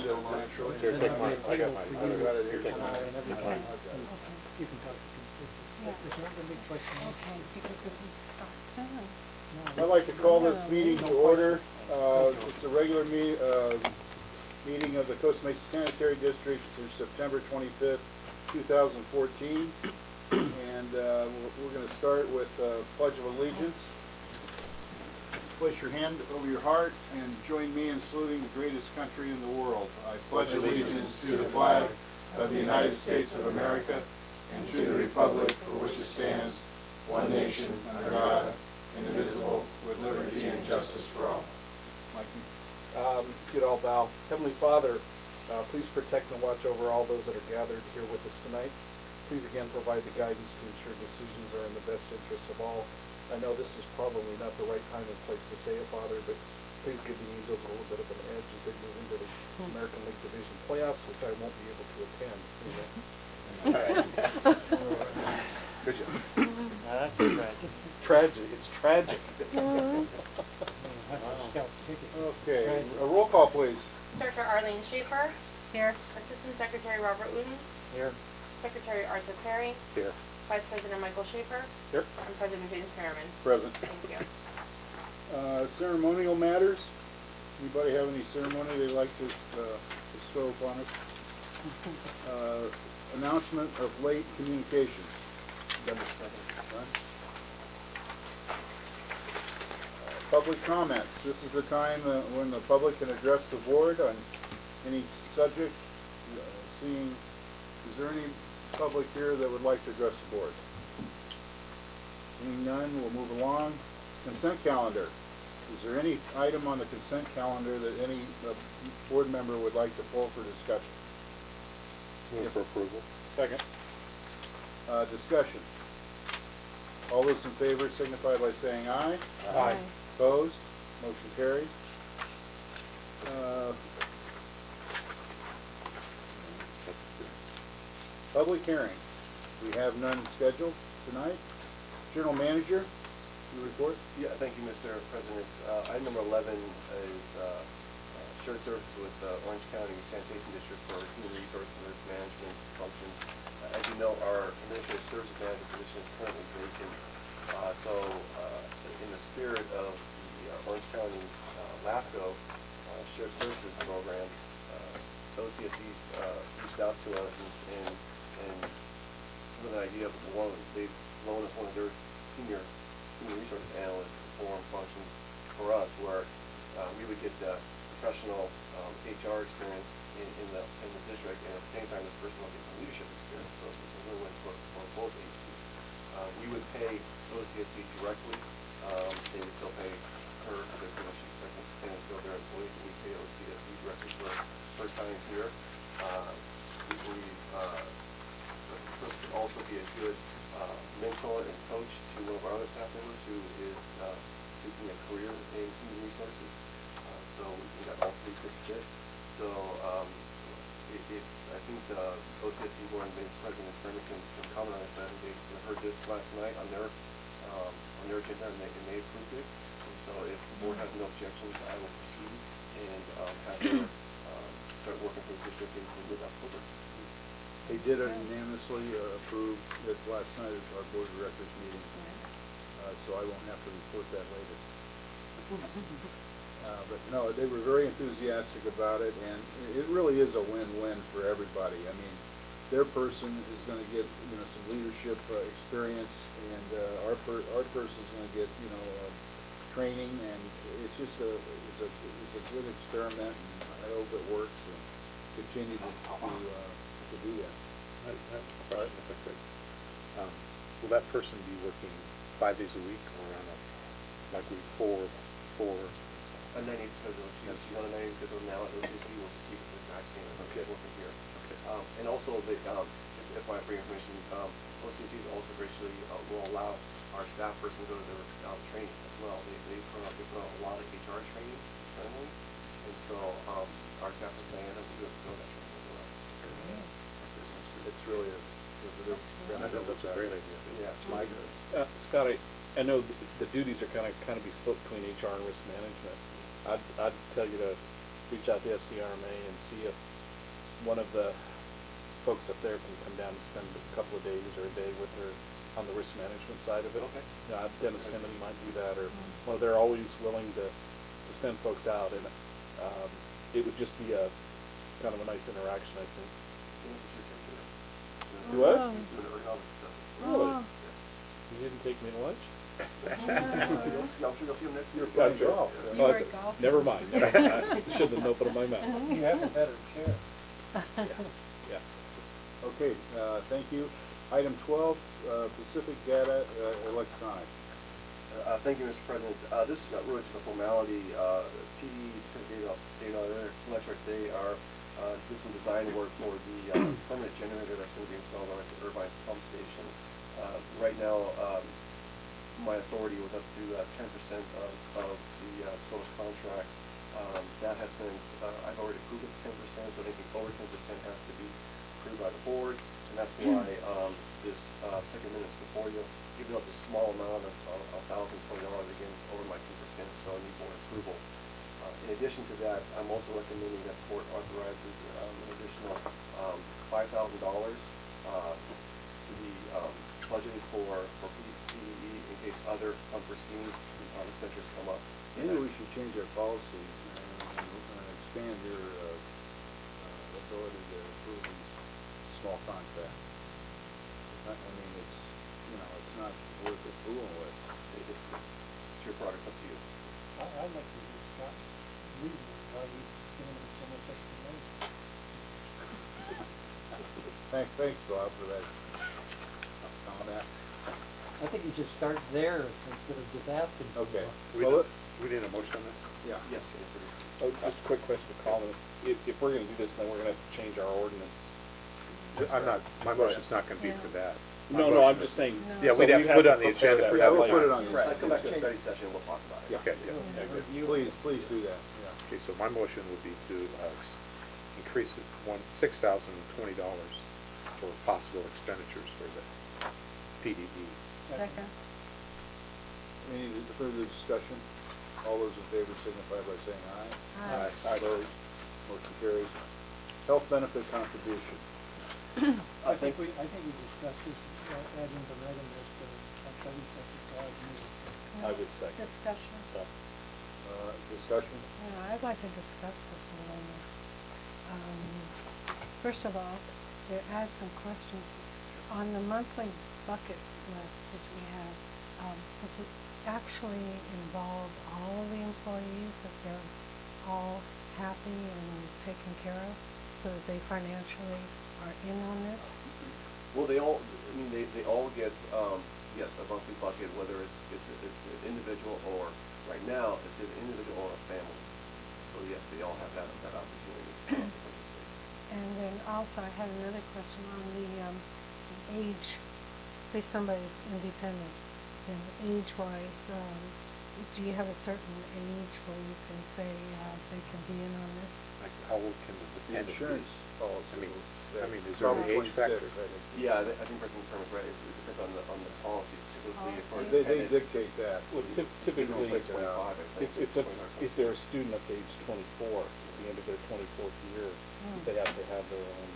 it naturally. Here, take mine. I got mine. I got it here. Take mine. You can talk to them. There's not gonna be questions. Okay, because if we start soon. I'd like to call this meeting to order. It's a regular meeting of the Costa Mesa Sanitary District through September 25th, 2014. And we're going to start with Pledge of Allegiance. Place your hand over your heart and join me in saluting the greatest country in the world. I pledge allegiance to the flag of the United States of America and to the republic for which it stands, one nation, under God, indivisible, with liberty and justice for all. You'd all bow. Heavenly Father, please protect and watch over all those that are gathered here with us tonight. Please again provide the guidance to ensure decisions are in the best interest of all. I know this is probably not the right time and place to say it, Father, but please give the Eagles a little bit of an edge as they move into the American League Division playoffs, which I won't be able to attend. Good job. Now that's tragic. Tragic. It's tragic. Okay, a roll call, please. Director Arlene Schaefer. Here. Assistant Secretary Robert Wooten. Here. Secretary Arthur Perry. Here. Vice President Michael Schaefer. Here. And President James Harriman. Present. Thank you. Ceremonial matters. Anybody have any ceremony they'd like to bestow upon us? Announcement of late communication. Public comments. This is the time when the public can address the board on any subject. Is there any public here that would like to address the board? Seeing none, we'll move along. Consent calendar. Is there any item on the consent calendar that any board member would like to pull for discussion? Move for approval. Second. Discussion. All those in favor signify by saying aye. Aye. Opposed? Motion carries. Public hearings. We have none scheduled tonight. General Manager, you report? Yeah, thank you, Mr. President. Item number 11 is shared services with Orange County Sanitation District for human resources and risk management functions. As you know, our administrative service manager position is currently vacant. So in the spirit of the Orange County LAFCO shared services program, OCSC's reached out to us and with an idea of they've loaned us one of their senior human resources analysts to perform functions for us, where we would get professional HR experience in the district, and at the same time this person will get some leadership experience. So it's a win-win for both agencies. We would pay OCSC directly. They would still pay her because she's technically still their employee, but we pay OCSC directly for her time here. We believe this could also be a good mentor and coach to one of our other staff members who is seeking a career in human resources. So we think that also be a good fit. So I think the OCSD board and President Freeman can comment on it, but they heard this last night on their agenda and they approved it. And so if the board has no objections, I will proceed and have her start working for the district in mid-October. They did unanimously approve it last night at our board of directors meeting, so I won't have to report that later. But no, they were very enthusiastic about it, and it really is a win-win for everybody. I mean, their person is going to get some leadership experience, and our person is going to get training, and it's just it's a good experiment, and I hope it works and continue to do that. Right, if I could. Will that person be working 5 days a week or on a week four? A 9-8 schedule. She's on a 9-8 schedule now at OCSD. We'll just keep it the exact same as working here. Okay. And also, just FYI for your information, OCSD also graciously will allow our staff person to go to their training as well. They put out a lot of HR training internally, and so our staff person Diana will be able to go to that training as well. It's really that's a great idea. Yeah. Mike? Scott, I know the duties are kind of be split between HR and risk management. I'd tell you to reach out to SDRMA and see if one of the folks up there can come down and spend a couple of days or a day with her on the risk management side of it. Okay. Dennis Kennedy might do that, or, well, they're always willing to send folks out, and it would just be a kind of a nice interaction, I think. Do what? Oh. Really? Oh. You didn't take me to lunch? I'm sure you'll see him next year. Playing golf. You were golfing. Never mind. Shouldn't have opened my mouth. You have a better chair. Yeah. Okay, thank you. Item 12, Pacific Data Electronic. Thank you, Mr. President. This is really just a formality. PD, Pacific Data Electric, they are did some design work for the permanent generator that's going to be installed on the Irvine pump station. Right now, my authority was up to 10% of the total contract. That has been, I've already approved it 10%, so anything over 10% has to be approved by the board, and that's why this second minute's before you. Give it up a small amount of $1,020 again, it's over my 10%, so I need board approval. In addition to that, I'm also recommending that the board authorizes an additional $5,000 to be budgeted for PDE in case other unforeseen expenditures come up. Maybe we should change our policy and expand your ability to approve these small contracts. I mean, it's, you know, it's not worth it fooling with. It's your product, up to you. I'd like to use Scott. Why are you giving him so much extra money? Thanks, Bob, for that comment. I think you should start there instead of just asking. Okay. We Well, need a motion on this? yeah. Yes, yes, it is. So just a quick question to Colin. If we're gonna do this, then we're gonna have to change our ordinance. I'm not, my motion's not gonna be for that. My No, I'm motion just is- saying. No. Yeah, so we'd have to put it on the prepare agenda that for Yeah, that we'll put it later. on the Right, agenda. come back to the study session, we'll talk about it. Okay, yeah. Please do that, yeah. Okay, so my motion would be to increase it $6,020 for possible expenditures for the PDE. Second. Any further discussion? All those in favor signify by saying aye. Aye. Opposed? Motion carries. Health benefit contribution. I think we discussed this, ad infinitum, as to, I thought we said to God, I would second. Discussion. Discussion? Yeah, I'd like to discuss this a little more. First of all, to add some questions, on the monthly bucket list that we have, does it actually involve all the employees, that they're all happy and taken care of, so that they financially are in on this? Well, they all, I mean, they all get, yes, a monthly bucket, whether it's an individual or, right now, it's an individual or a family. So yes, they all have that opportunity to participate. And then also, I had another question on the age. Say somebody's independent, and age-wise, do you have a certain age where you can say they can be in on this? Like, how old can the The dependent be? insurance policy. I mean, is there an age factor? 26, I think. Yeah, I think President Kermit's right, it depends on the policy, particularly for Policy. They independent. dictate that. Well, typically, It's like 25, I think. if they're a student up to age 24, at the end of their 24th year, they have to have their own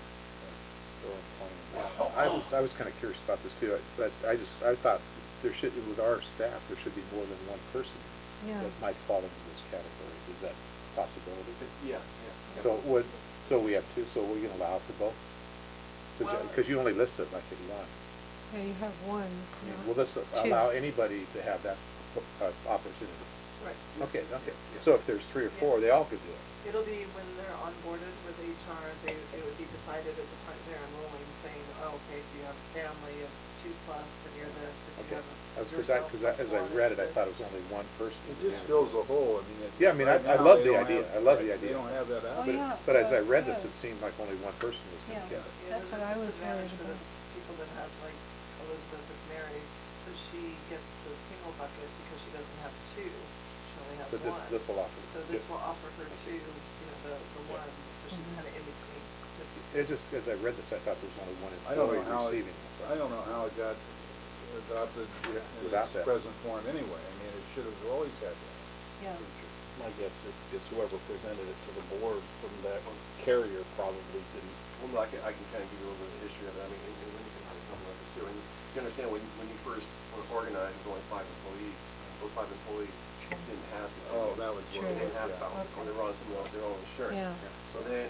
plan. I was kinda curious about this too, but I thought there should, with our staff, there should be more than one person Yeah. that might fall into this category. Is that a possibility? Yeah. So we have two, so we can allow for both? Because you only list it like in one. Yeah, you have one. Will this allow anybody to have that opportunity? Right. Okay. So if there's 3 or 4, they all could do it. It'll be when they're onboarded with HR, it would be decided at the time they're enrolling, saying, oh, okay, if you have a family of 2+, then you're this, if you Okay. have Because as I read it, I thought it was only one person. It just fills a hole, I mean. Yeah, I mean, right I now, love they the don't idea. have- I love the right, idea. They don't have that out. Oh, yeah. But as I Well, read this, yes. it seemed like only one person was going to get it. That's what I was worried for the about. people that have, like, Elizabeth is married, so she gets the single bucket because she doesn't have 2, she only has So 1. this will offer. So this will offer her 2, the 1, so she's Mhm. kind of in between. It just, as I read this, I thought there was only one I don't employee know how it, receiving this. I don't know how it got adopted in Without its that. present form anyway. I mean, it should have always had that. Yeah. feature. My guess is whoever presented it to the board from that carrier probably didn't. Well, no, I can kind of give you a little bit of the history of it. I mean, and when you can talk about this too. And you understand when you first were organized, there was only 5 employees. Those 5 employees didn't have. That was They didn't have spouses, so they were on their own insurance. Yeah. So then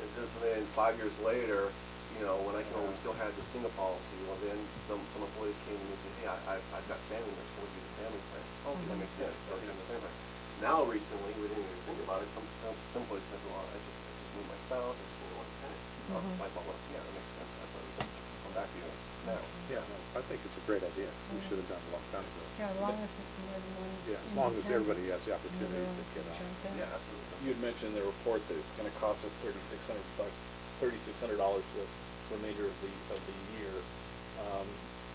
5 years later, you know, when I came home, we still had the single policy. Well, then some employees came to me and said, hey, I've got family members going to do the family plan. Okay, that makes sense. So here's the family plan. Now recently, we didn't even think about it. Some employees said, well, I just need my spouse. I just need one tenant. I thought, well, yeah, that makes sense. That's why we come back to you now. Yeah, no, I think it's a great idea. We should have done it a long time ago. Yeah, as long as it's more than one. Yeah, as long as everybody has the opportunity to get out. Yeah, absolutely. You had mentioned in the report that it's gonna cost us $3,600 the remainder of the year.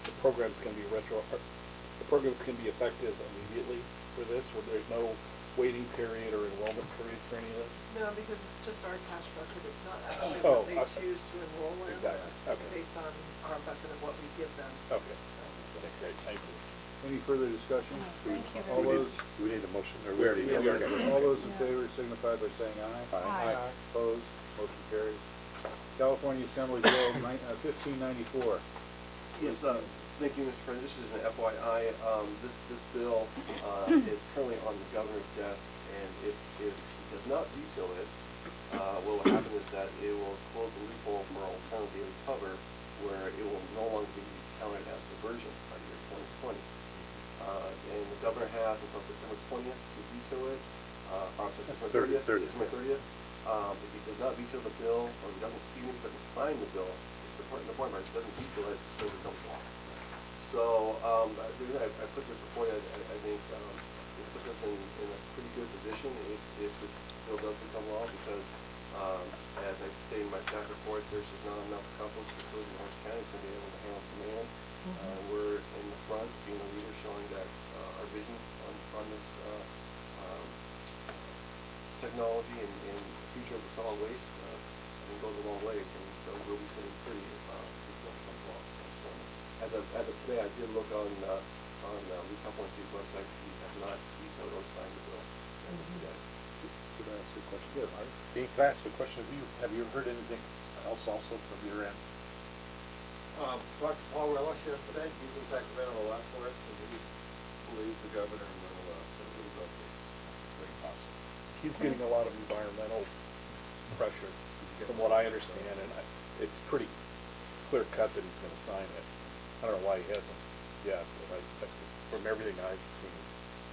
The program's gonna be the program's gonna be effective immediately for this, where there's no waiting period or enrollment period for any of this? No, because it's just our cash bucket, it's not actually Oh, what they okay. choose to enroll in. Exactly, okay. It's based on our bucket of what we give them. Okay, okay, great, thank you. Any further discussion? Thank you All very those, We need a motion, or we already, yeah, we already got it. all those in Yeah. favor signify by saying aye. Aye. Aye. Opposed, motion carries. California Assembly Bill 1594. Yes, thank you, Mr. President. This is an FYI. This bill is currently on the governor's desk, and if he does not veto it, what will happen is that it will close the loophole for alternative daily cover, where it will no longer be counted as diversion by the year 2020. And the governor has until September 20th to veto it, or September 30th. 30th. September 30th. If he does not veto the bill, or he doesn't, even if he doesn't sign the bill, the point where he doesn't veto it, it still becomes law. So, the reason I put this before you, I think, it puts us in a pretty good position if this bill does become law, because, as I stated in my staff report, there's just not enough compost facilities in Orange County to be able to handle demand. We're in the front, being a leader, showing that, our vision on this, technology and the future of the solid waste, I think goes a long ways, and so we'll be sitting pretty if this bill becomes law. So, as of today, I did look on Lee Competency's website. He has not vetoed or signed the bill as of today. Could I ask a question? Yeah, Dean, could I ask a question? Have you heard anything else also from your end? Talked to Paul Relish yesterday. He's in Sacramento a lot for us, and he believes the governor will vote this. Great, awesome. He's getting a lot of environmental pressure, from what I understand, and it's pretty clear cut that he's gonna sign it. I don't know why he hasn't yet, but from everything I've seen.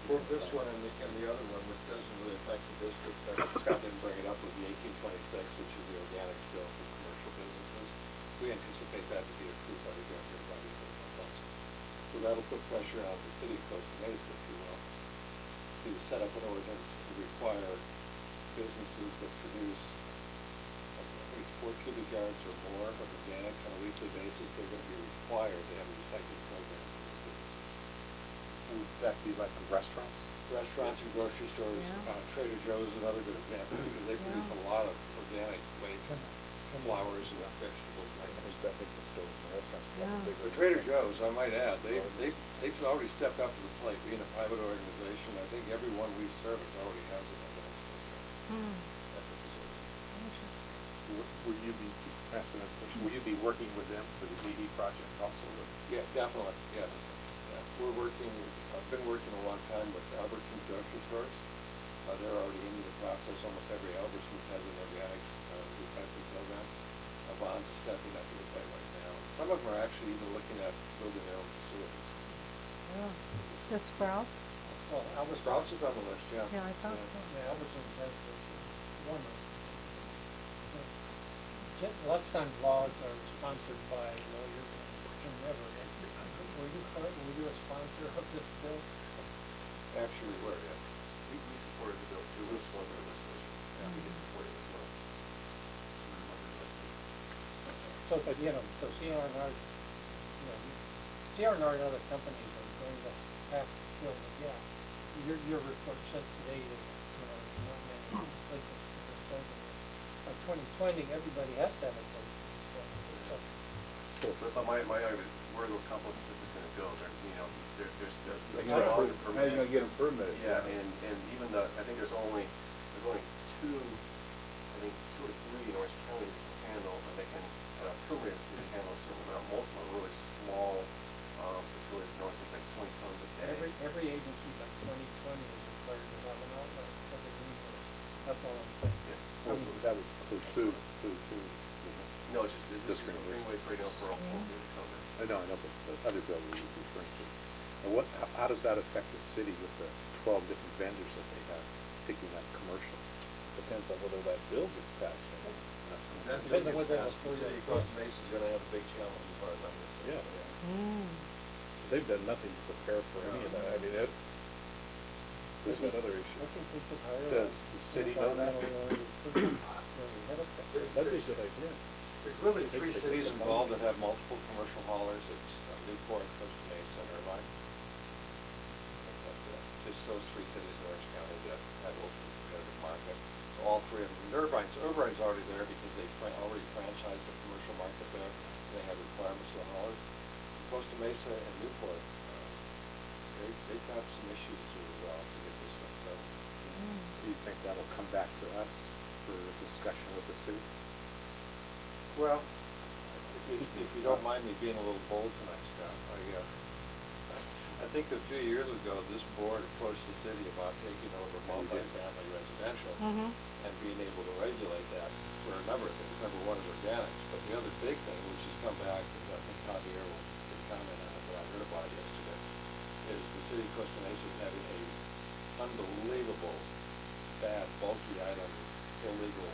For this one and the other one, which doesn't really affect the district, Scott didn't bring it up, was the 1826, which is the organics bill for commercial businesses. We anticipate that to be approved by the governor by the end of the month. So that'll put pressure on the city of Costa Mesa, if you will, to set up an ordinance to require businesses that produce, I think it's 4 cubic yards or more of organics on a weekly basis, they're going to be required to have a recycling program for those businesses. Would that be like the restaurants? Restaurants and grocery stores, Yeah. Trader Joe's is another good example, because they produce a lot of organic waste, flowers and vegetables. I think the stores and restaurants have a Yeah. bigger. But Trader Joe's, I might add, they've already stepped up to the plate, being a private organization. I think everyone we service already has an organic program. That's a facility. Will you be, ask another question, will you be working with them for the ED project also? Yeah, definitely, yes. Yeah. I've been working a long time with Albertsons grocery stores. They're already into the process. Almost every Albertsons has an organics recycling program. Vons is stepping up to the plate right now. Some of them are actually even looking at building their own facilities. Yeah. The Sprouts? Well, Albert Sprouts is on the list, yeah. Yeah, I thought so. Yeah, Albertsons has one. Lunchtime vlogs are sponsored by lawyers and whoever. Were you a sponsor of this bill? Actually, we were, yeah. We supported the bill too. This was our legislation. Yeah, we did support it as well. So, but so CR&R, CR&R and other companies are going to have to fill the gap. Your report says today that, not many places for this program. By 2020, everybody has to have a place. But my argument is, where those compost systems going to go? There's How are you gonna get them permitted? Yeah, and even I think there's only there's only two, I think, 2 or 3 in Orange County that can handle, and they can, preliminary can handle a certain amount. Most of them are really small, facilities, you know, I think like 20 tons a day. Every agency by 2020 is required to have an outlet for the resource. That's all I'm saying. Yeah. Well, that was food too. No, it's just, this is greenways right now for all food to cover. I know, but the other building was referring to. And how does that affect the city with the 12 different vendors that they have picking up commercial? Depends on whether that bill gets passed. That Depends on bill whether gets it's passed, the city of Costa Mesa is gonna have a big challenge as far as I'm concerned. Mm. They've done nothing to prepare for any of that. I mean, this is another issue. I think we should hire. Does the city know that? That'd be a good idea. There's really 3 cities involved that have multiple commercial haulers. It's Newport, Costa Mesa, and Irvine. I think that's it. Just those 3 cities in Orange County that have open competitive market. So all 3 of them. Irvine's already there because they already franchised the commercial market there. And they have requirements for the haulers. Costa Mesa and Newport, they've got some issues to get this thing settled. Do you think that'll come back to us for discussion with the city? Well, if you don't mind me being a little bold tonight, Scott, I think a few years ago, this board approached the city about taking over multifamily residential and being able to regulate that for a number of things. Number one is organics, but the other big thing, which has come back, and I think Javier will comment on it, but I heard about it yesterday, is the city of Costa Mesa is having a unbelievable bad bulky item illegal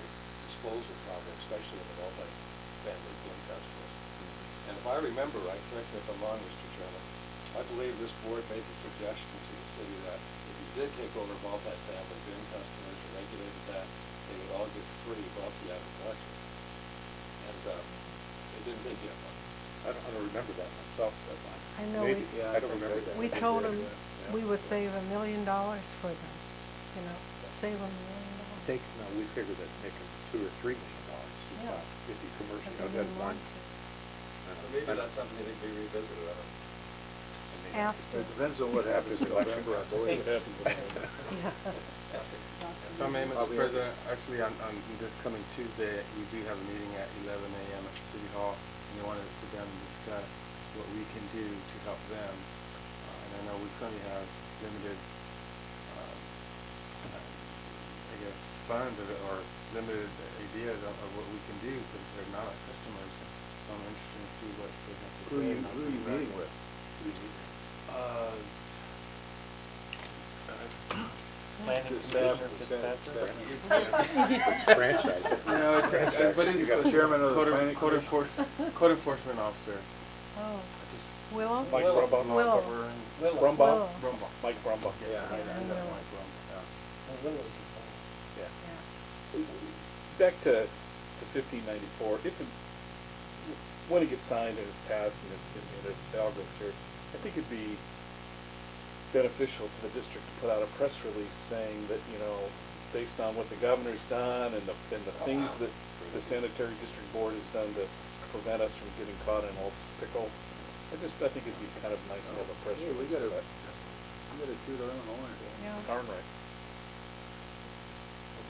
disposal problem, especially in the multi-family bin customers. And if I remember right, correct me if I'm wrong, Mr. Chairman, I believe this board made the suggestion to the city that if you did take over multi-family bin customers and regulated that, they would all get free bulky item collection. And they didn't take it. I don't remember that myself. I know Maybe. Yeah, I don't remember that. we told them we would save $1 million for them, you know, save $1 million. We figured that making $2 or $3 million. Yeah. If you commercial, But they that's didn't one. want to. So maybe that's something that can be revisited. After. It depends on what happens in November, I believe. Yeah. If I may, Mr. President, actually on this coming Tuesday, we do have a meeting at 11 a.m. at City Hall, and they wanted to sit down and discuss what we can do to help them. And I know we currently have limited, I guess, funds or limited ideas of what we can do because they're not our customers. So I'm interested to see what they have to Who say. are you meeting with? Planning Commissioner Fitzpatrick. It's franchise. No, but You it's got the chairman of the planning code commission? enforcement officer. Oh, Willow? Mike Willow. Brumbaugh. Willow. Willow. Brumbaugh? Brumbaugh. Mike Brumbaugh. Yeah, I Yeah. know Mike Brumbaugh. Oh, Willow would be fine. Yeah. Back to 1594, when it gets signed and it's passed and it all goes through, I think it'd be beneficial to the district to put out a press release saying that, you know, based on what the governor's done and the things that the Sanitary District Board has done to prevent us from getting caught in a pickle, I think it'd be kind of nice to have a press Yeah, release. we gotta of that. toot our own horn. Yeah. Darn right.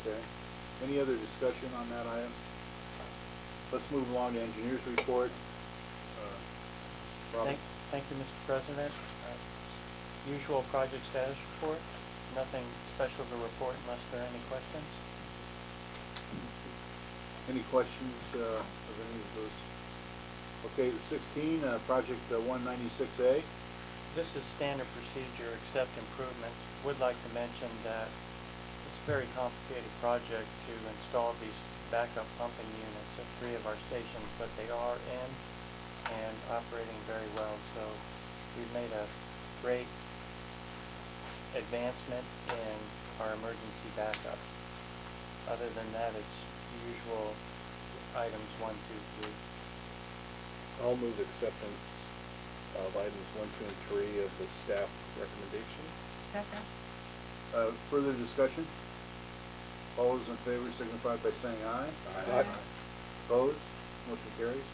Okay. Any other discussion on that item? Let's move along to engineers report. Robert? Thank you, Mr. President. Usual project status report. Nothing special to report unless there are any questions. Any questions of any of those? Okay, 16, project 196A. This is standard procedure except improvements. Would like to mention that it's a very complicated project to install these backup pumping units at 3 of our stations, but they are in and operating very well. So we've made a great advancement in our emergency backup. Other than that, it's usual items 1, 2, 3. I'll move acceptance of items 1, 2, and 3 of the staff recommendation. Second. Further discussion? All those in favor signify by saying aye. Aye. Opposed? Motion carries.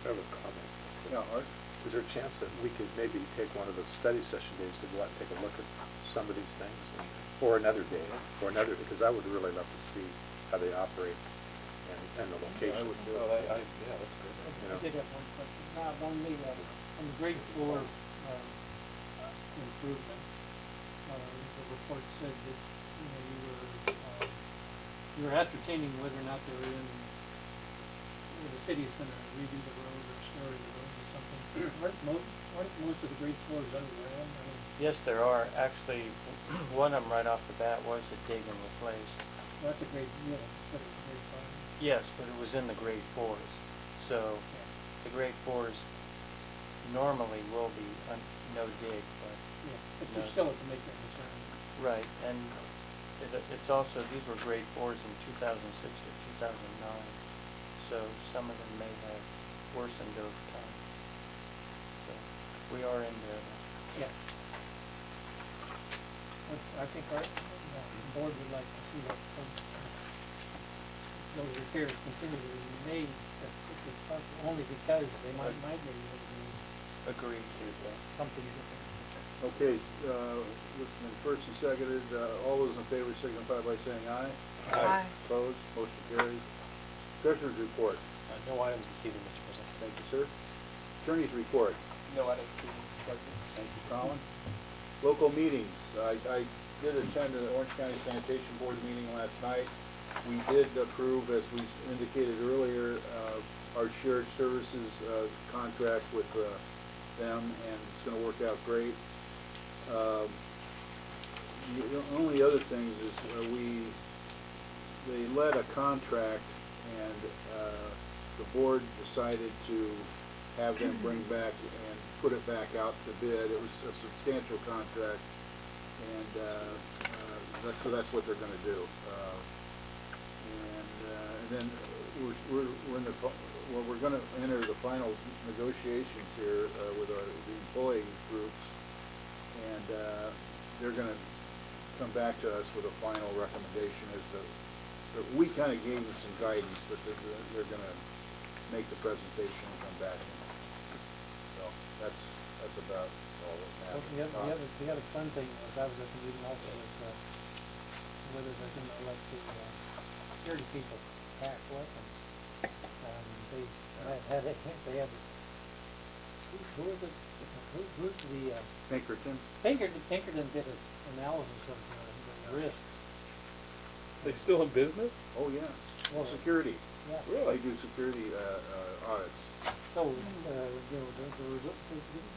I have a comment. Yeah, Art? is there a chance that we could maybe take one of those study session days to go out and take a look at some of these things? Or another day, because I would really love to see how they operate and the location. I would do it. Yeah, that's good. You know. I did have one question. Now, on the grade 4 improvement, the report said that, you were ascertaining whether or not they were the city's gonna redo the road or restore the road or something. Aren't most of the grade 4s underground? I mean, Yes, there are. Actually, one of them right off the bat was a dig and replace. that's a grade, instead of a grade 5. Yes, but it was in the grade 4s. So the grade 4s normally will be no dig, but Yeah, but no. you still have to make that concern. Right, and it's also, these were grade 4s in 2006 to 2009, so some of them may have worsened over time. So we are in there. Yeah. I think the board would like to see that those repairs continue to be made as quickly as possible, only because they might migrate into Agreed. something different. Okay, listening first and seconded, all those in favor signify by saying aye. Aye. Opposed, motion carries. Treasurer's report. No items this evening, Mr. President. Thank you, sir. Attorney's report. No items this evening, Mr. President. Thank you, Colin. Local meetings. I did attend the Orange County Sanitation Board meeting last night. We did approve, as we indicated earlier, our shared services contract with them, and it's going to work out great. The only other things is they led a contract, and the board decided to have them bring back and put it back out to bid. It was a substantial contract, and so that's what they're going to do. And then we're going to enter the final negotiations here with the employee groups, and they're going to come back to us with a final recommendation as to. We kind of gave them some guidance, but they're going to make the presentation and come back. So that's about all that happened. The other fun thing was, I was at the meeting also, is whether they're going to let the security people pack weapons. They had who was it? Who's the Pinkerton? Pinkerton did an analysis of the risk. They still in business? Oh, yeah. Well, Security. Yeah. They do security audits. So,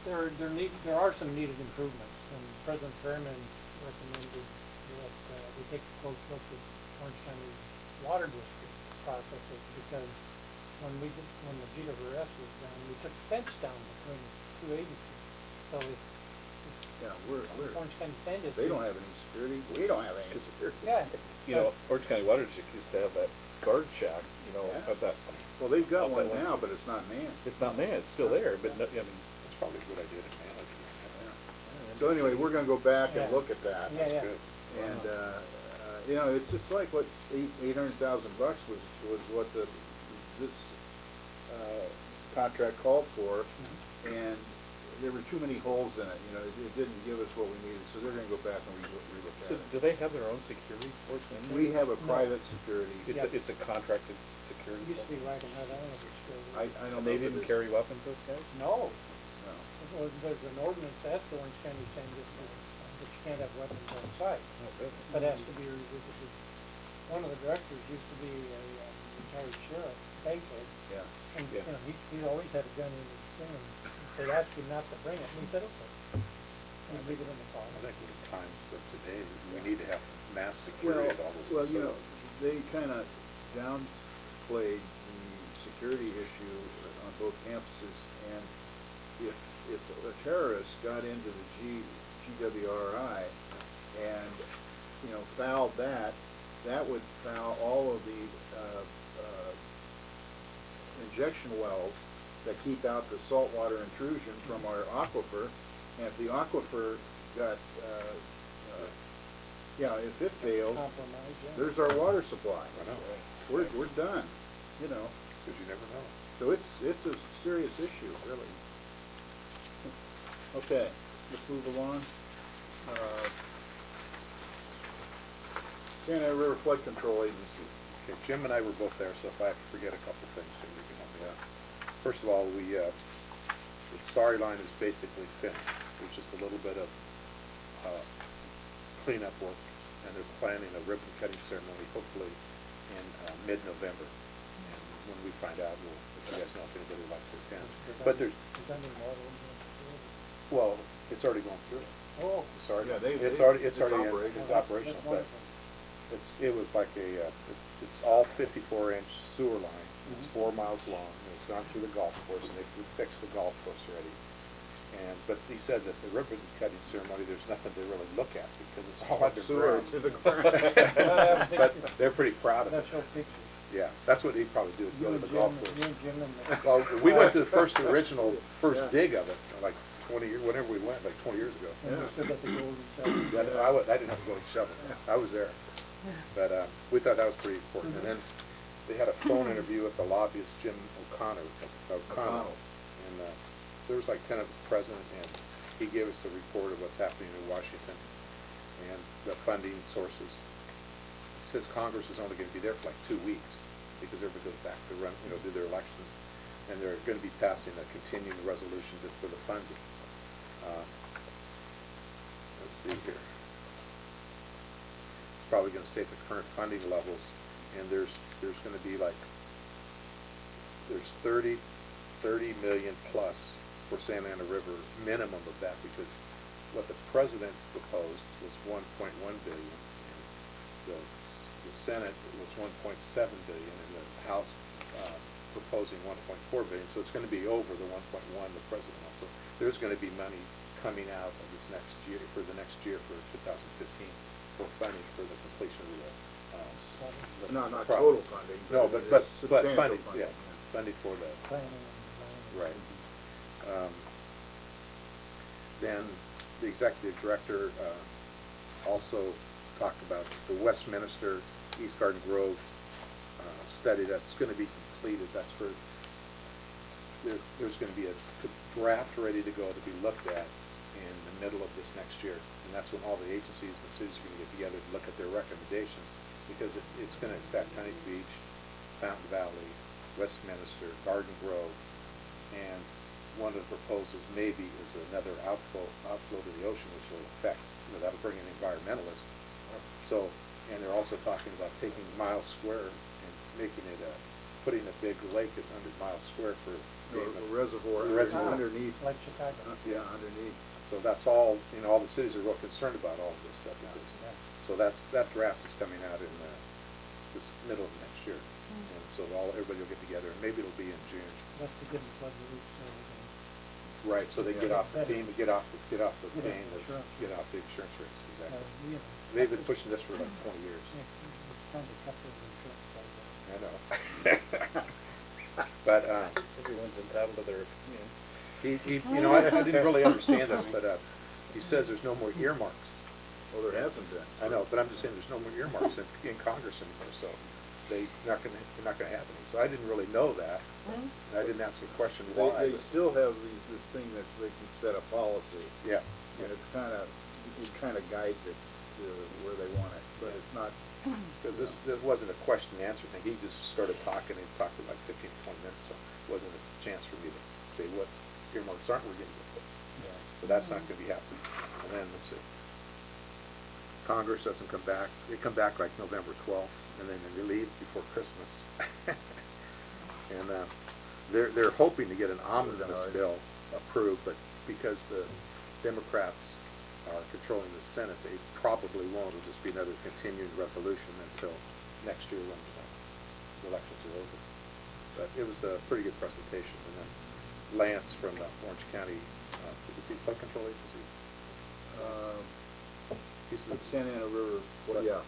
there are some needed improvements, and President Fairman recommended that we take a close look at Orange County Water District processes, because when the GWS was done, we took the fence down between two agencies. So if Orange County Sand District, they don't have any security. We don't have any security. Yeah. Orange County Water District used to have that guard shack, Yeah. at that. Well, they've got Up one that now, but it's not manned. It's not manned, it's still there, but no, It's probably a good idea to manage it. So anyway, we're going to go back and Yeah. look at that. Yeah, yeah. Good. And it's like what $800,000 was what this contract called for, and there were too many holes in it. It didn't give us what we needed, so they're going to go back and relook at So it. do they have their own security force in there? We have a private security. It's a contracted security It used to be force? Wagon Hut, I don't know if it's still. I don't And know they if it didn't is. carry weapons, those guys? No. No. There's an ordinance at the Orange County Sand District that you can't have weapons on site. Oh, really? That has to be revisited. One of the directors used to be a retired sheriff, Bankhead, Yeah. and Yeah. he always had a gun in his thing, and they'd ask him not to bring it, and he said, okay. And leave it in the car. I think with the times of today, we need to have mass security at all those Well, facilities. they kind of downplayed the security issue on both campuses, and if a terrorist got into the GWRI and fouled that would foul all of the injection wells that keep out the saltwater intrusion from our aquifer. And if the aquifer got if it failed, Compromise, yeah. there's our water supply. I know. We're done, Because you never know. So it's a serious issue, really. Okay, let's move along. Santa River Flood Control Agency. Okay, Jim and I were both there, so if I forget a couple things, so you can help me out. First of all, the SARI line is basically finished. There's just a little bit of cleanup work, and they're planning a ribbon cutting ceremony hopefully in mid-November. And when we find out, we'll let you guys know if anybody would like to attend. But there's, well, it's already going through. Oh. It's already, Yeah, it's already it's operational, but it was like it's all 54-inch sewer line. It's 4 miles long, and it's gone through the golf course, and they've fixed the golf course already. But he said that the ribbon cutting ceremony, there's nothing to really look at because it's all underground. To the ground. But they're pretty proud of it. Show pictures. Yeah, that's what he'd probably do, is go to the golf course. You and Jim and the. Well, we went to the first Yeah. dig of it, like 20 years, whenever we went, like 20 years ago. And we still got the golden shovel. I didn't have to go and shovel. I was there. But we thought that was pretty important. And then they had a phone interview with the lobbyist, Jim O'Connell. And there was like 10 of us present, and he gave us a report of what's happening in Washington and the funding sources. He says Congress is only going to be there for like 2 weeks because everybody goes back to run, do their elections. And they're going to be passing a continuing resolution for the funding. Let's see here. It's probably going to stay at the current funding levels, and there's going to be like there's 30 million plus for Santa Ana River, minimum of that, because what the president proposed was 1.1 billion, and the Senate was 1.7 billion, and the House proposing 1.4 billion. So it's going to be over the 1.1 the president also. There's going to be money coming out of this next year for 2015 for funding for the completion of the Not total total funding. No, but substantial funding, funding. yeah, funding for the Planning and design. right. Then the executive director also talked about the Westminster East Garden Grove study that's going to be completed. That's for there's going to be a draft ready to go to be looked at in the middle of this next year, and that's when all the agencies and cities are going to get together to look at their recommendations, because it's going to affect Huntington Beach, Fountain Valley, Westminster, Garden Grove, and one of the proposals maybe is another outflow to the ocean, which will affect, that'll bring in environmentalists. So, and they're also talking about taking Miles Square and making it putting a big lake at 100 miles square for A reservoir underneath. Like Chicago. Yeah, underneath. So that's all, all the cities are real concerned about all of this stuff. So that draft is coming out in this middle of next year. And so everybody will get together, and maybe it'll be in June. That's to get the flood relief, so we can. Right, so they get off the pain, get off the pain, Sure. get off the insurance rates, exactly. You know, They've been pushing this for like 20 years. yeah, it's trying to cut those insurance prices. I know. But Everyone's entitled to their opinion. I didn't really understand this, but he says there's no more earmarks. Well, there hasn't been. I know, but I'm just saying there's no more earmarks in Congress anymore, so they're not going to have any. So I didn't really know that. And I didn't ask the question why. They still have this thing that they can set a policy. Yeah. And it kind of guides it to where they want it, but it's not. This wasn't a question and answer thing. He just started talking, and he talked for like 15 to 20 minutes, so it wasn't a chance for me to say what earmarks aren't we getting with it. Yeah. So that's not going to be happening. And then let's see. Congress doesn't come back. They come back like November 12th, and then they leave before Christmas. And they're hoping to get an omnibus bill approved, but because the Democrats are controlling the Senate, they probably won't. It'll just be another continuing resolution until next year when the elections are over. But it was a pretty good presentation. And then Lance from the Orange County, is he flood control agency? He's the Santa Ana River. Yeah.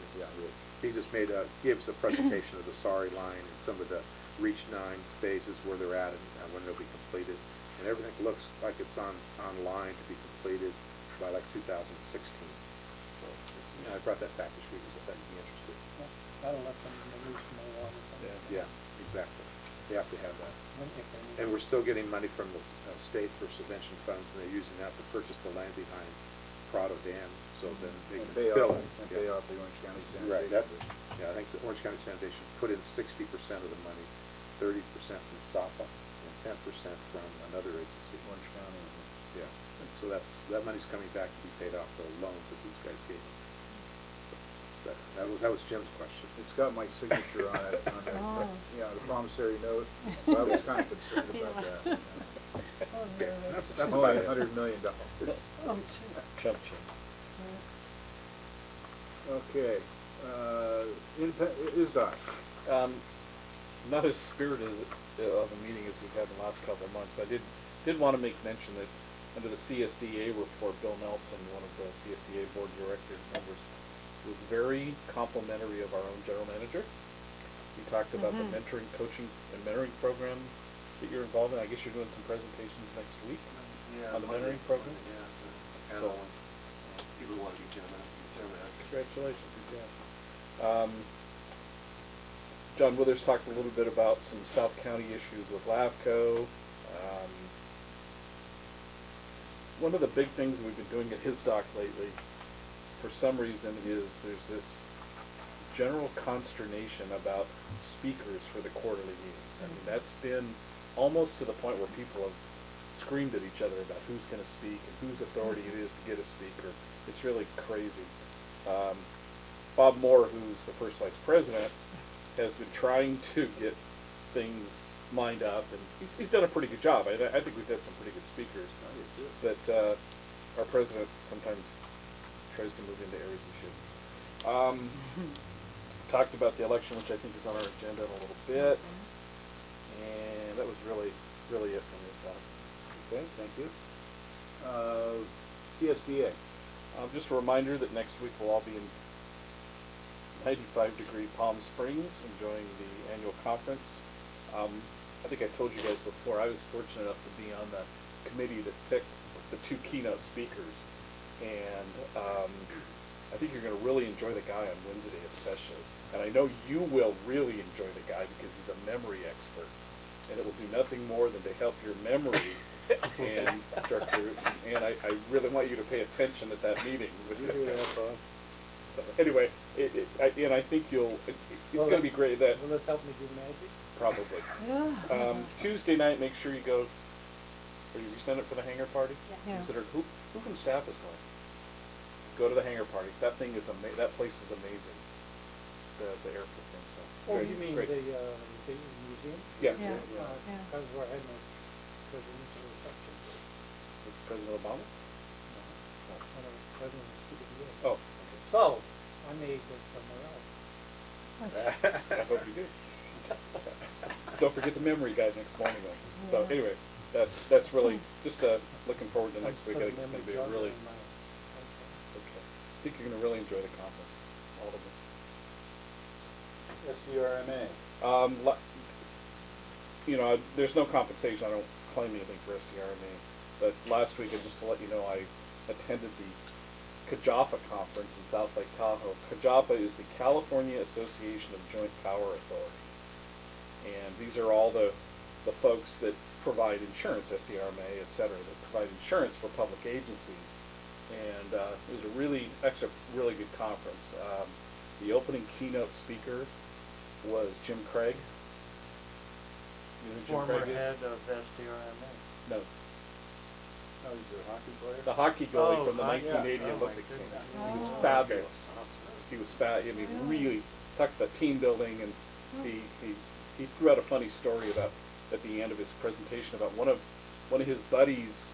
He just gave us a presentation of the SARI line and some of the Reach 9 phases where they're at and when they'll be completed. And everything looks like it's online to be completed by like 2016. So I brought that back this week because I thought you'd be interested. That'll let them release more water. Yeah, exactly. They have to have that. When, if they need And it. we're still getting money from the state for subvention funds, and they're using that to purchase the land behind Prado Dam, so then they And can pay fill off, it. and Yeah. pay off the Orange County Right, Sanitation. that, yeah, I think the Orange County Sanitation put in 60% of the money, 30% from SAPA, and 10% from another agency. Orange County. Yeah, so that money's coming back to be paid off the loans that these guys gave us. That was Jim's question. It's got my signature on it, Oh. the promissory note, so I was kind of concerned about that. Oh, Okay, nervous. that's Only about it. $100 million. Oh, gee. Chump change. Okay, ISDOT. Not as spirited of a meeting as we've had in the last couple of months, but I did want to make mention that under the CSDA report, Bill Nelson, one of the CSDA board director members, was very complimentary of our own general manager. He talked about the mentoring, coaching, and mentoring program that you're involved in. I guess you're doing some presentations next week on the mentoring program. Yeah, the So- panel, people who want to be chairman. Congratulations, good job. John Withers talked a little bit about some South County issues with LAVCO. One of the big things we've been doing at his dock lately, for some reason, is there's this general consternation about speakers for the quarterly meetings. I mean, that's been almost to the point where people have screamed at each other about who's going to speak and whose authority it is to get a speaker. It's really crazy. Bob Moore, who's the first vice president, has been trying to get things lined up, and he's done a pretty good job. I think we've had some pretty good speakers. But our president sometimes tries to move into areas he shouldn't. Talked about the election, which I think is on our agenda in a little bit, and that was really it from this side. Okay, thank you. CSDA. Just a reminder that next week we'll all be in 95-degree Palm Springs enjoying the annual conference. I think I told you guys before, I was fortunate enough to be on the committee that picked the 2 keynote speakers. And I think you're going to really enjoy the guy on Wednesday especially. And I know you will really enjoy the guy because he's a memory expert. And it will do nothing more than to help your memory and start to, and I really want you to pay attention at that meeting with this guy. So anyway, and I think it's going to be great. That Will this help me do magic? probably. Yeah. Tuesday night, make sure you go. Are you send it for the hangar party? Yeah. Consider who from staff is going. Go to the hangar party. That thing is that place is amazing. The airport thing. So. Oh, great, you mean great. the museum? Yeah. Yeah. That was where I had my presidential reception. With President Obama. When I was president of the CDA. Oh. So, I may go somewhere else. I hope you do. Don't forget the memory guide next morning though. So Yeah. anyway, that's really just looking forward to next week. I think it's Put a going to be a memory really jogger in my- okay. I think you're going to really enjoy the conference, all of it. SCRMA. There's no compensation. I don't claim anything for SDRMA. But last week, and just to let you know, I attended the CAJAPA conference in South Lake Tahoe. CAJAPA is the California Association of Joint Power Authorities. And these are all the folks that provide insurance, SDRMA, et cetera, that provide insurance for public agencies. And it was a really good conference. The opening keynote speaker was Jim Craig. You know who Jim Former Craig is? head of SDRMA. No, Oh, he's a hockey player? the hockey goalie Oh, from the hockey. 1980 Oh, my Olympic team. goodness. He was Oh. fabulous. He was I mean, really talked about team building, and he threw out a funny story about at the end of his presentation about one of his buddies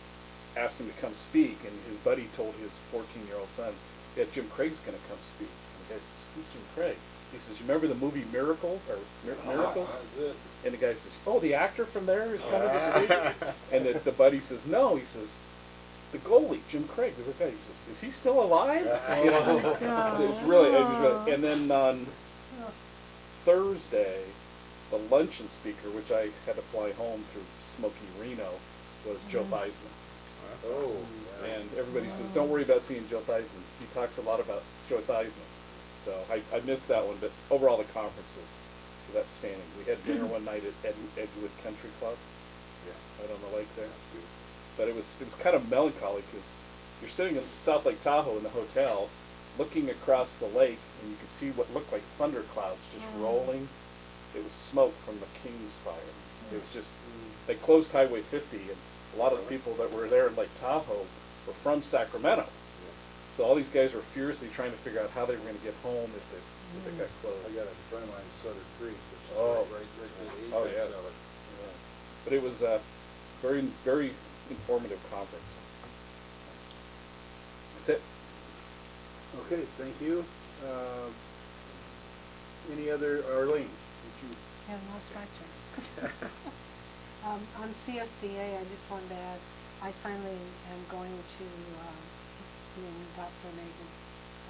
asked him to come speak, and his buddy told his 14-year-old son, "Yeah, Jim Craig's going to come speak." And the guy says, "Who's Jim Craig?" He says, "You remember the movie Miracle or Miracles?" That's it. And the guy says, "Oh, the actor from there is coming to speak." And the buddy says, "No." He says, "The goalie, Jim Craig." The guy, he says, "Is he still alive?" You know? So it was really, and then on Thursday, the luncheon speaker, which I had to fly home through smoky Reno, was Joe Theismann. Oh. And everybody says, "Don't worry about seeing Joe Theismann. He talks a lot about Joe Theismann." So I missed that one, but overall the conference for that standing. We had dinner one night at Edgewood Country Club, out on the lake there. But it was kind of melancholy because you're sitting in South Lake Tahoe in the hotel, looking across the lake, and you could see what looked like thunder clouds just rolling. It was smoke from the King's Fire. It was just, they closed Highway 50, and a lot of the people that were there in Lake Tahoe were from Sacramento. So all these guys were furiously trying to figure out how they were going to get home if they got closed. I got a friend of mine in Sutter Creek, which is right near the Oh, apex yeah. of it. But it was a very, very informative conference. That's it. Okay, thank you. Any other, Arlene, did you? Yeah, now it's my turn. On CSDA, I just wanted to add, I finally am going to, being Dr. Megan,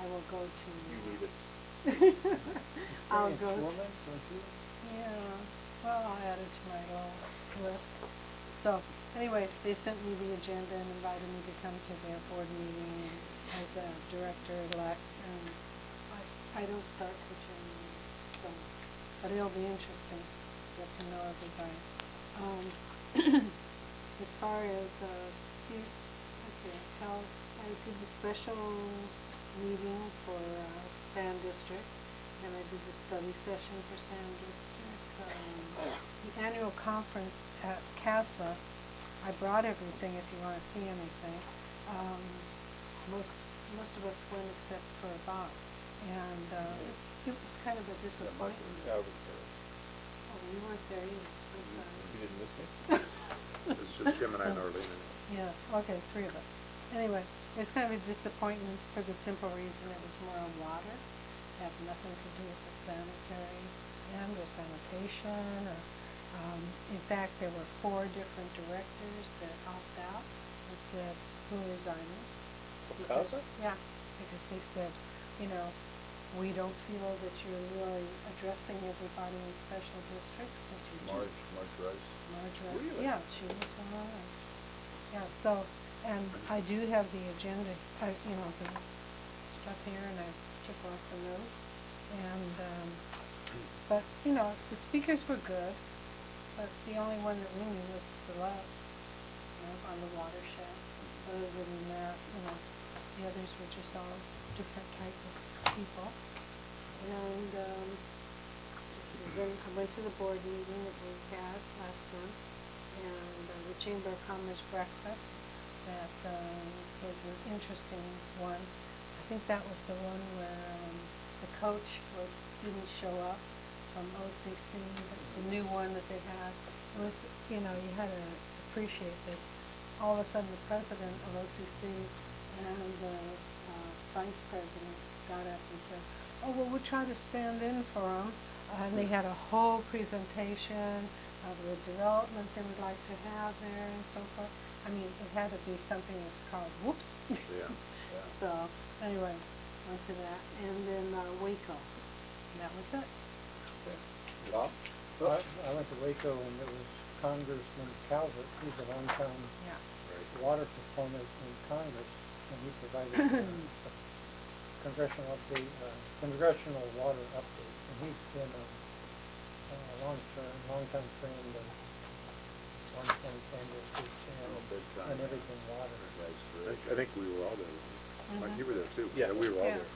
I will go to. You need it. I'll go. Woman, don't you? Yeah, well, I'll add it to my little list. So, anyway, they sent me the agenda and invited me to come to their board meeting as a director-elect, and I don't start till January, so, but it'll be interesting to get to know everybody. As far as, let's see, how I did the special meeting for Sand District, and I did the study session for Sand District. The annual conference at CASA, I brought everything if you want to see anything. Most of us went except for Bob, and it was kind of a disappointment. Yeah, I was there. Oh, you weren't there either. I'm sorry. You didn't miss me? It's just Jim and I and Arlene. Yeah, okay, 3 of us. Anyway, it was kind of a disappointment for the simple reason it was more on water. It had nothing to do with the sanitary and or sanitation. Or, in fact, there were 4 different directors that opted out and said, who resigning? CASA? Yeah, because they said, you know, we don't feel that you're really addressing everybody in special districts, that you're just. Marge Rice. Marge Rice. Really? Yeah, she was one of them. Yeah, so, and I do have the agenda, you know, the stuff here, and I took lots of notes. And, but, you know, the speakers were good, but the only one that really was Celeste, you know, on the watershed. Other than that, you know, the others were just all different type of people. And, then I went to the board meeting that we had last month, and the Chamber of Commerce breakfast. That was an interesting one. I think that was the one where the coach didn't show up from OCC, the new one that they had. It was, you know, you had to appreciate this. All of a sudden, the president of OCC and the vice president got up and said, oh, well, we'll try to stand in for them. And they had a whole presentation of the development they would like to have there and so forth. I mean, it had to be something that's called whoops. Yeah. So, anyway, went to that. And then Waco. And that was it. Bob? I went to Waco, and it was Congressman Calvert. He's a longtime Yeah. water proponent in Congress, and he provided a congressional water update. And he's been a long-time friend of Orange County Sand District and everything water. I think we were all there. Mike, you were there too. Yeah. We were all Yeah. there.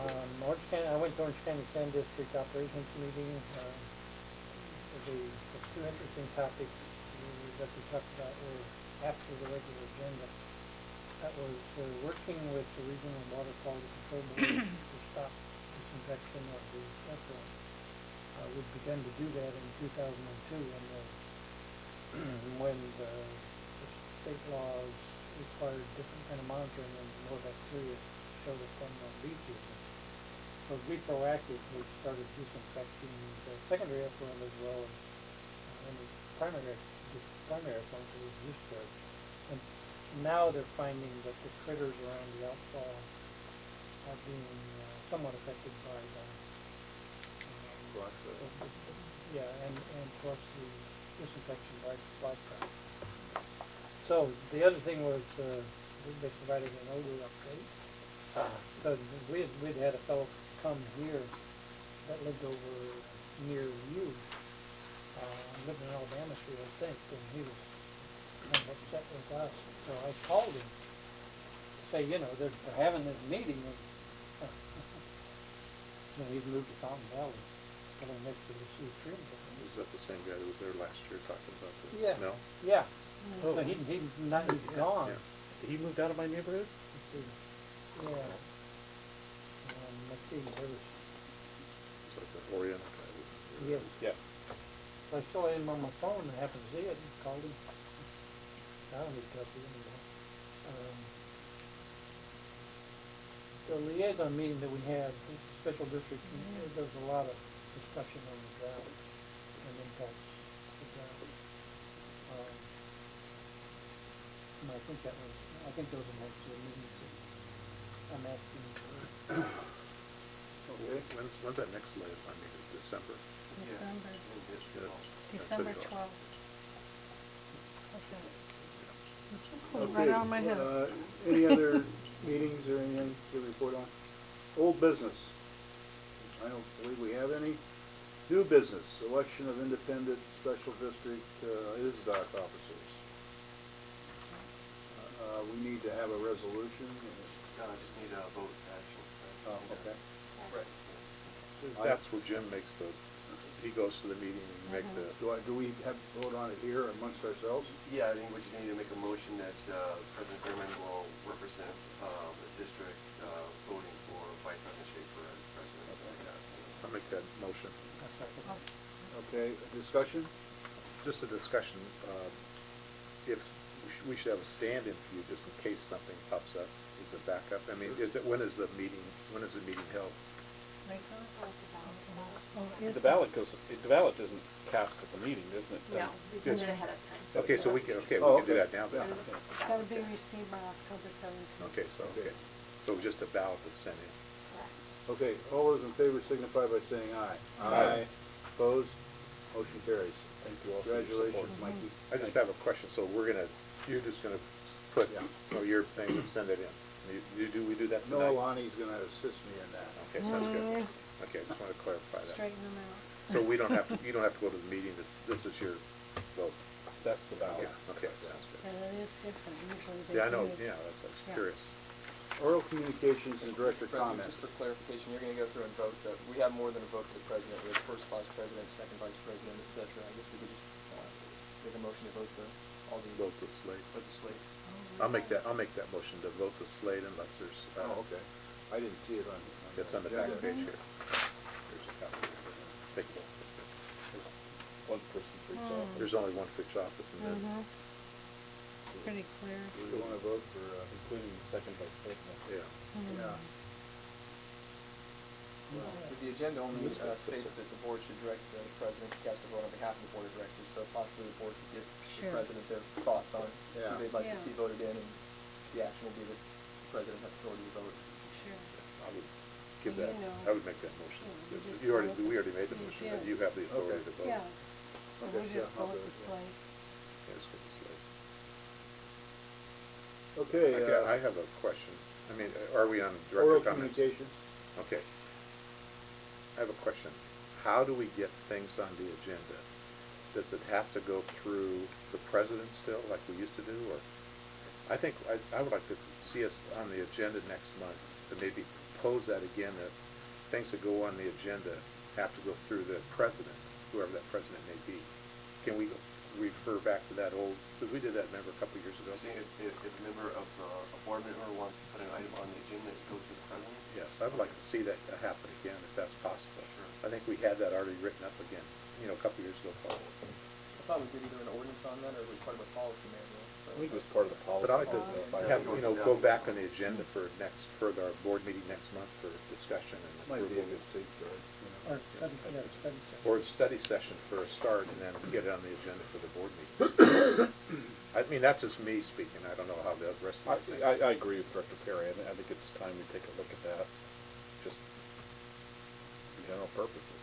I went to Orange County Sand District operations meeting. The 2 interesting topics that we talked about were after the regular agenda. That was working with the Regional Water Quality Control Board to stop disinfection of the effluent. We'd begun to do that in 2002, and when the state laws required different kind of monitoring and more bacteria showed up on the beaches. So to be proactive, we started disinfecting the secondary effluent as well as any primary effluent that was discharged. And now they're finding that the critters around the outfall are being somewhat affected by the and plus the disinfection by black trout. So the other thing was they provided an odor update. So we'd had a fellow come here that lived over near you, lived in Alabama Street, I think, and he was kind of upset with us. So I called him, to say, you know, they're having this meeting, and you know, he's moved to Fountain Valley, probably next to the sewer treatment plant. Is that the same guy that was there last year talking about this? Yeah. No? Yeah. Oh. So he's gone. Yeah. He moved out of my neighborhood? Let's see. Yeah. Let's see, there was, It's like the Oriental guy. yes. Yeah. I saw him on my phone and happened to see it and called him. I don't need to talk to him anymore. The liaison meeting that we had, the special district, there was a lot of discussion on the drought and impacts of the drought. And I think those are most of the meetings that I'm asking for. Okay. When's that next liaison meeting? Is December? December, Yeah. December City Hall. 12th. What's that? Okay, Right on my head. Any other meetings or anything to report on? Old business. I don't believe we have any. New business, election of independent special district ISDOC officers. We need to have a resolution. No, I just need a vote action. Oh, okay. Right. That's where Jim makes he goes to the meeting and you make the. Do we have to vote on it here amongst ourselves? Yeah, I think we just need to make a motion that President Thurman will represent the district voting for Vice President Schaefer as president. I'll make that motion. Okay, discussion? Just a discussion, if we should have a stand-in for you just in case something pops up, is it backup? I mean, when is the meeting held? The ballot isn't cast at the meeting, isn't it? No, we send it ahead of time. Okay, so we can do that now then. It's gotta be received by October 17th. Okay, so just a ballot that's sent in. Correct. Okay, all those in favor signify by saying aye. Aye. Opposed? Motion carries. Thank you all for your support. Congratulations, Mikey. I just have a question, so you're just gonna put, your thing and send it in. We do that tonight? No, Lonnie's gonna assist me in that. Okay, sounds good. Okay, I just wanna clarify that. Straighten them out. So you don't have to go to the meeting, this is your vote? That's the ballot. Okay, sounds good. And it is different, usually they do. Yeah, I know, that's Yeah. curious. Oral communications and director comments. Just for clarification, you're gonna go through and vote that, we have more than a vote for the president, we have first vice president, second vice president, et cetera. I guess we could just, make a motion to vote for all the. Vote the slate. Vote the slate. I'll make that motion to vote the slate unless there's. Oh, okay. I didn't see it on. It's on the back page here. There's a copy. Take a look. One person for each office. There's only one for each office and then. Pretty clear. Do we wanna vote for, Including the second vice president. Yeah. yeah. But the agenda only states that the board should direct the president to cast a vote on behalf of the board of directors, so possibly the board could give Sure. the president their thoughts on who Yeah. they'd like to Yeah. see voted in, and the action will be that the president has authority to vote. Sure. I would give Well, that, you know. I would make that motion. Yeah, we just We already vote made the we motion, did. that you have the authority to vote. Yeah. So Okay, we yeah, just I'll vote do the it, yeah. slate. Yeah, it's good to slate. Okay, Okay, I have a question. I mean, are we on oral director comments? communications. Okay. I have a question. How do we get things on the agenda? Does it have to go through the president still, like we used to do, or? I think, I would like to see us on the agenda next month, to maybe pose that again, that things that go on the agenda have to go through the president, whoever that president may be. Can we refer back to that old, because we did that, remember, a couple of years ago? So if a member of a board member wants to put an item on the agenda, it goes to the president? Yes, I would like to see that happen again, if that's possible. Sure. I think we had that already written up again, a couple of years ago, Paul. I thought we did either an ordinance on that, or it was part of a policy manual. I think it was part of the policy. But I'd like to have, go back on the agenda for our board meeting next month for discussion and Might be a approval. good safeguard, Or study session. Or a study session for a start and then get it on the agenda for the board meeting. I mean, that's just me speaking, I don't know how the rest of you think. I agree with Director Perry. I think it's time we take a look at that, just for general purposes.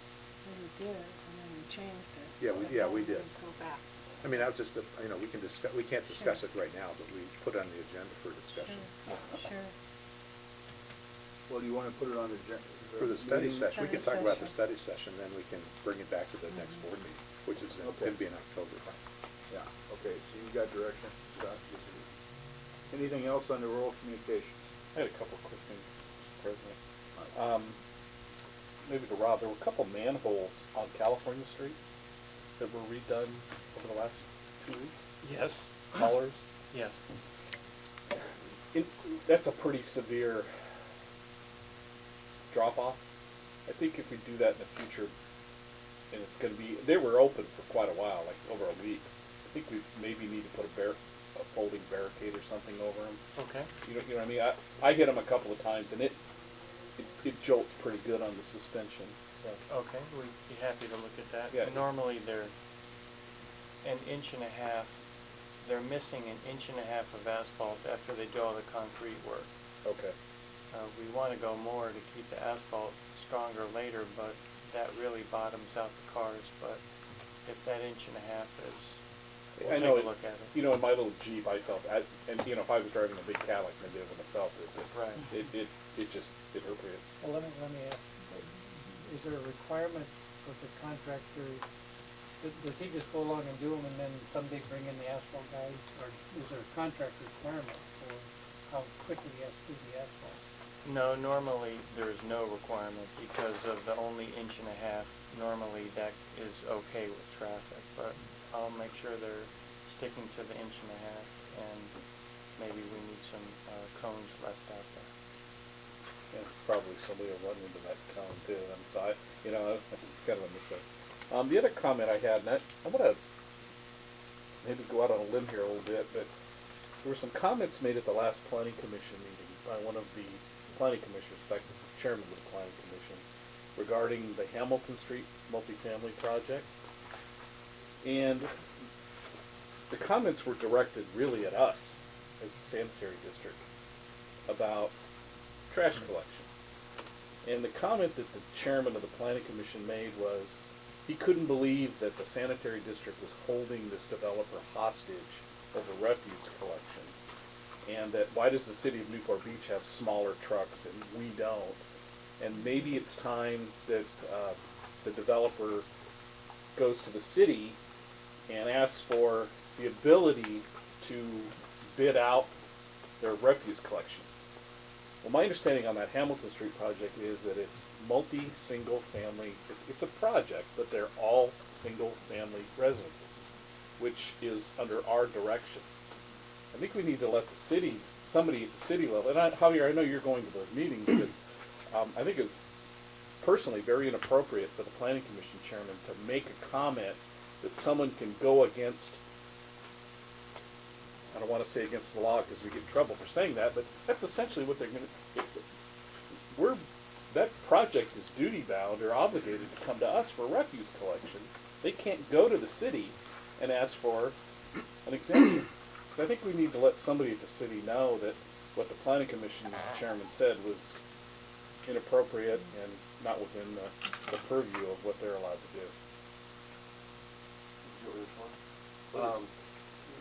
We did it, and then we changed it. Yeah, we did. Go back. I mean, that was just, we can discuss, we can't discuss it right now, but we put it on the agenda for discussion. Sure, sure. Well, do you wanna put it on the For the study session, we can talk about the Study study session, then we can bring it back to the next board meeting, which is, Okay. gonna be in October. Yeah, okay, so you got direction, Scott? Anything else on the rural communications? I had a couple of quick things, Mr. President. Maybe to Rob, there were a couple manholes on California Street that were redone over the last 2 weeks. Yes, Colors. yes. That's a pretty severe drop off. I think if we do that in the future, and it's gonna be, they were open for quite a while, like over a week. I think we maybe need to put a folding barricade or something over them. Okay. You know what I mean? I hit them a couple of times, and it jolts pretty good on the suspension. So Okay, we'd be happy to look at that. Yeah. Normally they're an inch and a half, they're missing an inch and a half of asphalt after they do all the concrete work. okay. We want to go more to keep the asphalt stronger later, but that really bottoms out the cars. But if that inch and a half is, we'll I take know a look at it. You know, in my little Jeep, I felt, and you know, if I was driving a big Cadillac, maybe I wouldn't have felt it. But Right. It just hurt me. Well, let me ask, is there a requirement for the contractor, does he just go along and do them and then someday bring in the asphalt guys? Or is there a contract requirement for how quickly he has to do the asphalt? No, normally there is no requirement because of the only inch and a half. Normally that is okay with traffic, but I'll make sure they're sticking to the inch and a half, and maybe we need some cones left out there. And probably somebody will run into that cone too. And so it's kind of a mistake. The other comment I had, and I'm gonna maybe go out on a limb here a little bit, but there were some comments made at the last planning commission meeting by one of the planning commissioners, in fact, the chairman of the planning commission, regarding the Hamilton Street multifamily project. And the comments were directed really at us as the sanitary district about trash collection. And the comment that the chairman of the planning commission made was he couldn't believe that the sanitary district was holding this developer hostage over refuse collection. And that why does the city of Newport Beach have smaller trucks and we don't? And maybe it's time that the developer goes to the city and asks for the ability to bid out their refuse collection. Well, my understanding on that Hamilton Street project is that it's single family, it's a project, but they're all single family residences, which is under our direction. I think we need to let the city, somebody at the city level, and Javier, I know you're going to those meetings, but I think it's personally very inappropriate for the planning commission chairman to make a comment that someone can go against, I don't want to say against the law because we get in trouble for saying that, but that's essentially what they're going to, that project is duty bound or obligated to come to us for refuse collection. They can't go to the city and ask for an exemption. So I think we need to let somebody at the city know that what the planning commission chairman said was inappropriate and not within the purview of what they're allowed to do.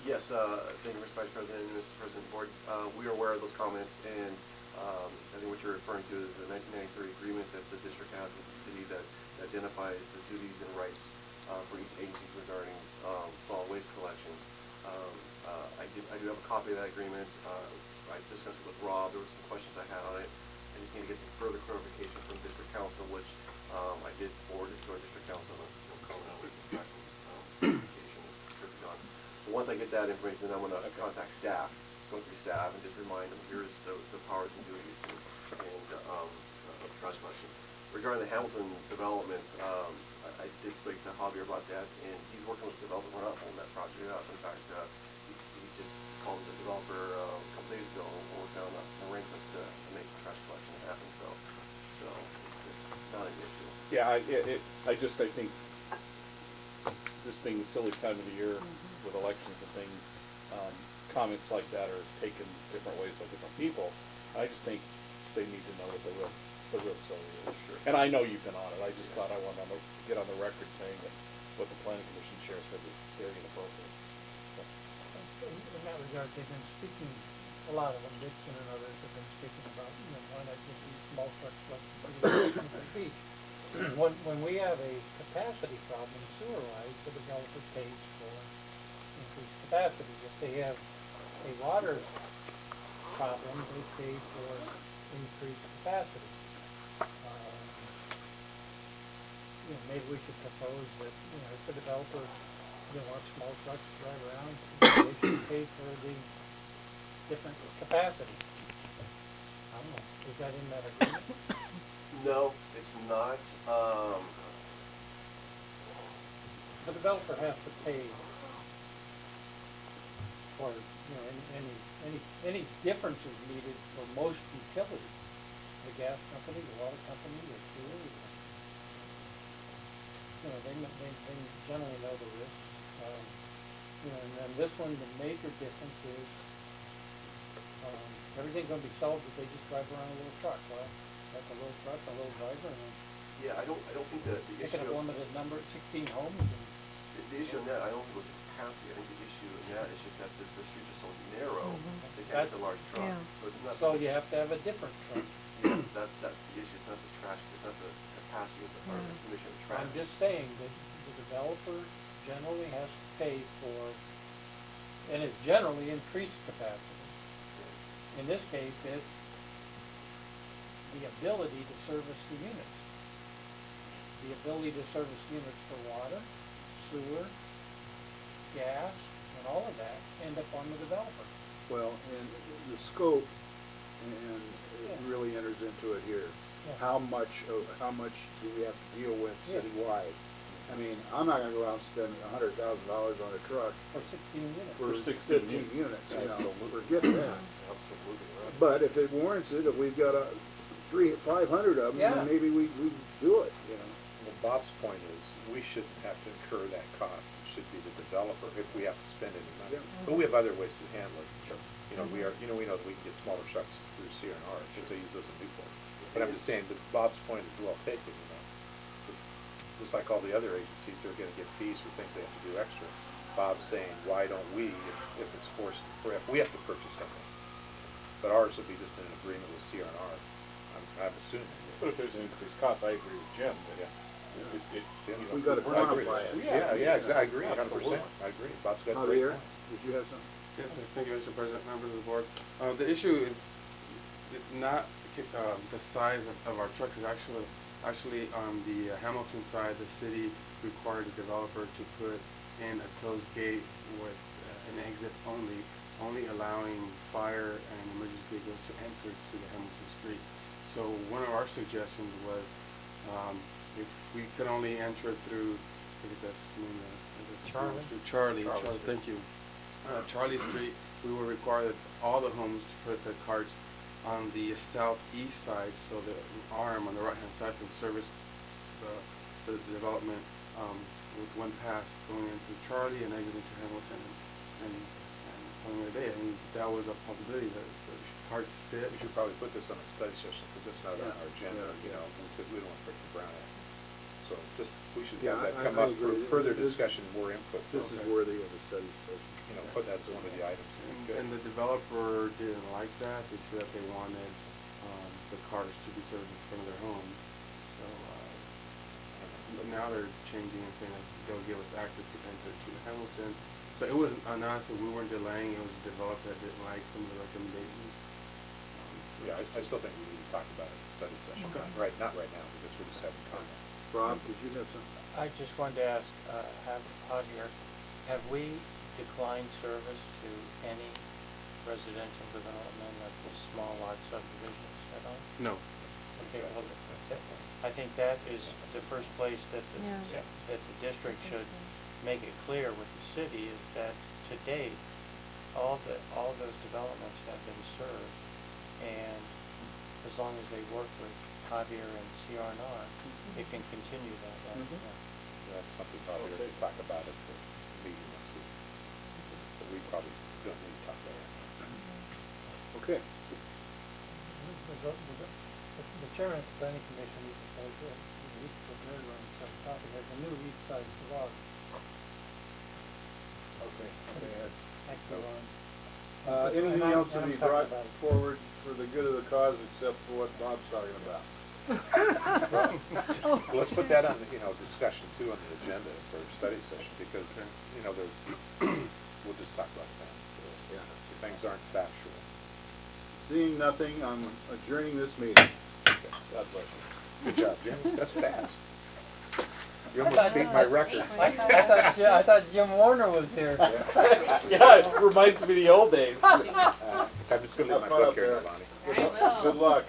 Yes, thank you, Mr. Vice President and Mr. President of the Board. We are aware of those comments, and I think what you're referring to is the 1993 agreement that the district has with the city that identifies the duties and rights for each agency regarding solid waste collection. I do have a copy of that agreement. I discussed it with Rob. There were some questions I had on it. I just need to get some further clarification from district council, which I did forward it to our district council. So once I get that information, then I'm going to contact staff, go through staff, and just remind them here's the powers and duties and of trash collection. Regarding the Hamilton development, I did speak to Javier about that, and he's working with the developer. We're not holding that project up. In fact, he's just called the developer a couple days ago and working on arrangements to make the trash collection happen. So it's not an issue. Yeah, I think this being the silly time of the year with elections and things, comments like that are taken different ways by different people. I just think they need to know what the real story is. Sure. And I know you've been on it. I just thought I wanted to get on the record saying that what the planning commission chair said was very inappropriate. So. In that regard, they've been speaking a lot of them, Dixon and others have been speaking about, why not just use small trucks like the beach? When we have a capacity problem sewer-wise, the developer pays for increased capacity. If they have a water problem, they pay for increased capacity. Maybe we should propose that, if the developer, wants small trucks to drive around, they should pay for the different capacity. I don't know, is that in that agreement? No, it's not. The developer has to pay for, any differences needed for most utilities. The gas company, the water company, the sewer, they generally know the risks. And then this one, the major difference is, everything's gonna be solved if they just drive around a little truck. Well, that's a little truck, a little driver, and Yeah, I don't think the they issue. can have a limited number, 16 homes, and The issue in that, I don't think it was the capacity. I think the issue in that is just that the streets are so narrow, they can't get the large truck. Yeah. So it's not. so you have to have a different truck. That's the issue. It's not the trash. It's not the capacity of the or the commission of trash. I'm just saying that the developer generally has to pay for, and it's generally increased capacity. In this case, it's the ability to service the units. The ability to service units for water, sewer, gas, and all of that end up on the developer. Well, and the scope, and it really enters into it here. Yeah. How much do we have to deal with Yeah. citywide? I mean, I'm not gonna go out and spend $100,000 on a truck For 16 units. for 16 15 units, Absolutely. forget that. Absolutely right. But if it warrants it, if we've got 500 of them, Yeah. then maybe we do it, Well, Bob's point is, we shouldn't have to incur that cost. It should be the developer if we have to spend any money. Yeah. But we have other ways to handle it. Sure. We know that we can get smaller trucks through CRNR, since they use those in Newport. But I'm just saying, that Bob's point is well taken, Just like all the other agencies, they're gonna get fees for things they have to do extra. Bob's saying, why don't we, if it's forced, or if we have to purchase something? But ours would be just in an agreement with CRNR, I'm assuming. But if there's an increased cost, I agree with Jim, that We gotta we're not quantify agreeing. it. Yeah, exactly, I agree, 100%, Absolutely. I agree. Bob's got a great Javier, point. did you have something? Yes, sir. Thank you, Mr. President, members of the board. The issue is not the size of our trucks. Is actually on the Hamilton side, the city required the developer to put in a closed gate with an exit only allowing fire and emergency vehicles to enter to the Hamilton street. So one of our suggestions was if we could only enter through, I think that's the name of the Charlie. Charlie, thank you. Charlie Street, we will require that all the homes to put the carts on the southeast side, so the arm on the right-hand side can service the development with one pass going into Charlie and exiting to Hamilton and Colonial Bay. I mean, that was a possibility that the carts fit. We should probably put this on a study session, because it's not on our agenda, because we don't want to break the Brown Act. So we should have that come up for further discussion, more input. This is worthy of a study session. Put that as one of the items. And the developer didn't like that. They said that they wanted the cars to be served in front of their home. So, but now they're changing and saying that they'll give us access to enter to Hamilton. So it wasn't honestly, we weren't delaying. It was the developer that didn't like some of the recommendations. Yeah, I still think we need to talk about it in the study session. Right, not right now, because we're just having comments. Rob, did you have something? I just wanted to ask, Javier, have we declined service to any residential development of the small lot subdivisions at all? No. Okay, well, I think that is the first place that Yeah. that the district should make it clear with the city is that to date, all those developments have been served, and as long as they work with Javier and CRNR, it can continue that way. That's something probably we should talk about at the meeting next week. But we probably don't need to talk about it. Okay. The chairman of the planning commission even says that we put their on some topic, there's a new east side log. Okay, that's, Actually on Anything And I'm- else to and be I'm talking brought about it. forward for the good of the cause except for what Bob's talking about? Well, let's put that on the, discussion too on the agenda for a study session, because, we'll just talk about that. Yeah. Things aren't factual. Seeing nothing, I'm adjourning this meeting. God bless you. Good job, Jim. That's fast. You almost beat my record. I thought Jim Warner was here. Yeah, it reminds me of the old days. I'm just gonna leave my Have fun book up here, there. Lonnie. Good luck.